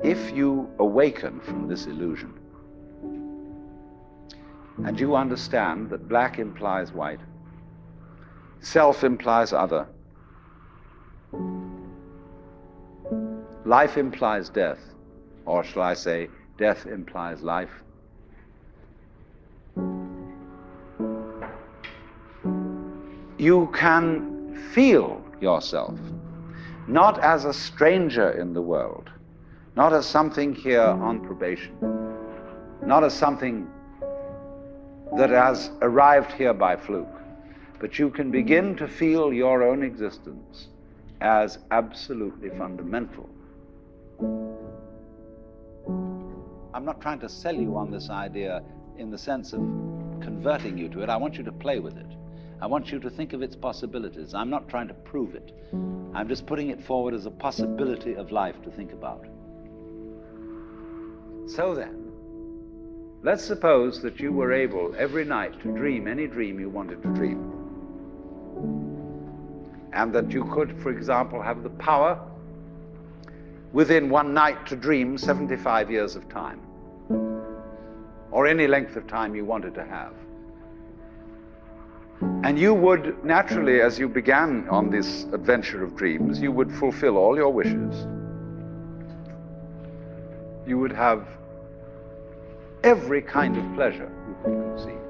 If you awaken from this illusion, and you understand that black implies white, self implies other, life implies death, or shall I say, death implies life, you can feel yourself not as a stranger in the world, not as something here on probation, not as something that has arrived here by fluke, but you can begin to feel your own existence as absolutely fundamental. I'm not trying to sell you on this idea in the sense of converting you to it. I want you to play with it. I want you to think of its possibilities. I'm not trying to prove it. I'm just putting it forward as a possibility of life to think about. So then, let's suppose that you were able every night to dream any dream you wanted to dream. And that you could, for example, have the power within one night to dream 75 years of time, or any length of time you wanted to have. And you would naturally, as you began on this adventure of dreams, you would fulfill all your wishes. You would have every kind of pleasure you could conceive.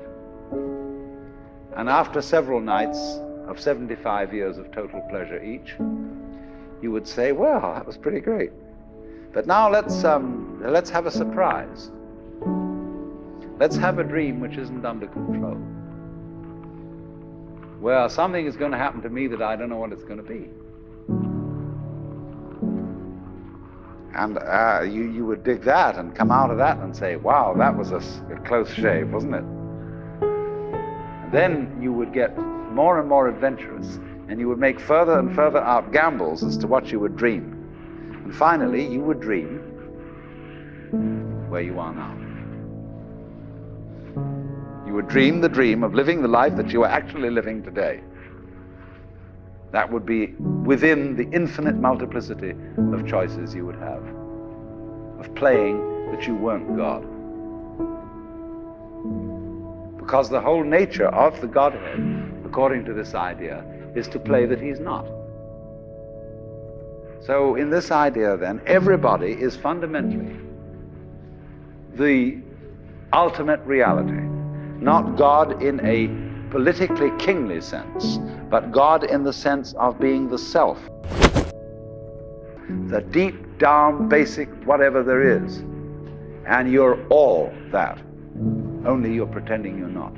And after several nights of 75 years of total pleasure each, you would say, well, that was pretty great. But now let's have a surprise. Let's have a dream which isn't under control. Well, something is going to happen to me that I don't know what it's going to be. And you would dig that and come out of that and say, wow, that was a close shave, wasn't it? And then you would get more and more adventurous, and you would make further and further out gambles as to what you would dream. And finally, you would dream where you are now. You would dream the dream of living the life that you are actually living today. That would be within the infinite multiplicity of choices you would have, of playing that you weren't God. Because the whole nature of the Godhead, according to this idea, is to play that he's not. So in this idea then, everybody is fundamentally the ultimate reality, not God in a politically kingly sense, but God in the sense of being the self, the deep down basic whatever there is, and you're all that, only you're pretending you're not.